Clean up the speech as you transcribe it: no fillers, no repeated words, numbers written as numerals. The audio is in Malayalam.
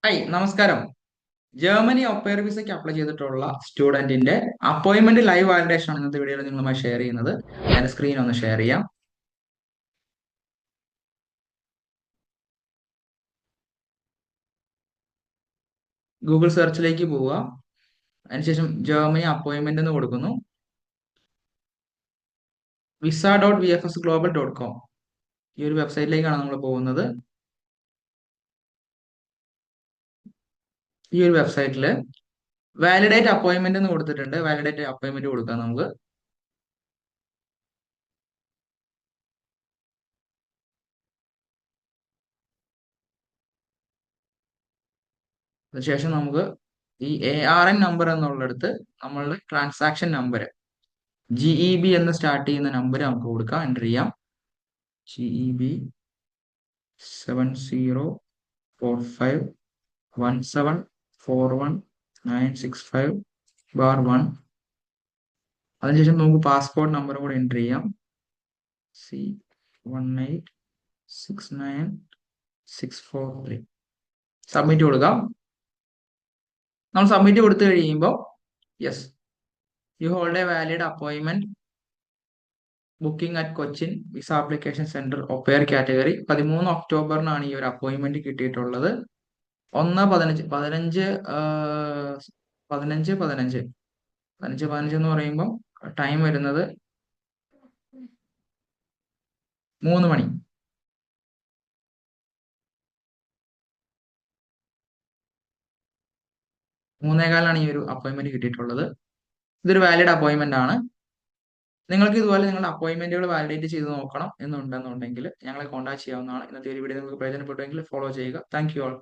ഹായ്, നമസ്കാരം. ജർമ്മനി ഒപ്പയർ വിസയ്ക്ക് അപ്ലൈ ചെയ്തിട്ടുള്ള സ്റ്റുഡന്റിന്റെ അപ്പോയിന്റ്മെന്റ് ലൈവ് വാലിഡേഷൻ ആണ് ഇന്നത്തെ വീഡിയോയിൽ നിങ്ങളുമായി ഷെയർ ചെയ്യുന്നത്. ഞാൻ സ്ക്രീൻ ഒന്ന് ഷെയർ ചെയ്യാം. ഗൂഗിൾ സെർച്ചിലേക്ക് പോവുക. അതിനുശേഷം ജർമ്മനി അപ്പോയിന്റ്മെന്റ് എന്ന് കൊടുക്കുന്നു. visa.vfsglobal.com ഈ ഒരു വെബ്സൈറ്റിലേക്കാണ് നമ്മൾ പോകുന്നത്. ഈ ഒരു വെബ്സൈറ്റിൽ വാലിഡേറ്റ് അപ്പോയിന്റ്മെന്റ് എന്ന് കൊടുത്തിട്ടുണ്ട്. വാലിഡേറ്റ് അപ്പോയിന്റ്മെന്റ് കൊടുക്കാം നമുക്ക്. അതിനുശേഷം നമുക്ക് ഈ ARN നമ്പർ എന്നുള്ളിടത്ത് നമ്മളുടെ ട്രാൻസാക്ഷൻ നമ്പർ GEB എന്ന് സ്റ്റാർട്ട് ചെയ്യുന്ന നമ്പർ നമുക്ക് കൊടുക്കാം, എൻ്റർ ചെയ്യാം. GEB 704517419651 അതിനുശേഷം നമുക്ക് പാസ്പോർട്ട് നമ്പർ കൂടെ എൻ്റർ ചെയ്യാം. C1869643 സബ്മിറ്റ് കൊടുക്കാം. നമ്മൾ സബ്മിറ്റ് കൊടുത്തു കഴിയുമ്പോൾ yes, you hold a valid appointment booking at Cochin visa application centre ഒപ്പയർ കാറ്റഗറി. 13 ഒക്ടോബറിനാണ് ഈ ഒരു അപ്പോയിന്റ്മെന്റ് കിട്ടിയിട്ടുള്ളത്. 1-15 എന്ന് പറയുമ്പോൾ ടൈം വരുന്നത് 3 മണി. 3:15 ഈ ഒരു അപ്പോയിന്റ്മെന്റ് കിട്ടിയിട്ടുള്ളത്. ഇതൊരു വാലിഡ് അപ്പോയിന്റ്മെന്റ് ആണ്. നിങ്ങൾക്ക് ഇതുപോലെ നിങ്ങളുടെ അപ്പോയിന്റ്മെന്റുകൾ വാലിഡേറ്റ് ചെയ്ത് നോക്കണം എന്നുണ്ടെന്നുണ്ടെങ്കിൽ ഞങ്ങളെ കോൺടാക്ട് ചെയ്യാവുന്നതാണ്. ഇന്നത്തെ ഒരു വീഡിയോ നിങ്ങൾക്ക് പ്രയോജനപ്പെട്ടുവെങ്കിൽ ഫോളോ ചെയ്യുക. Thank you all.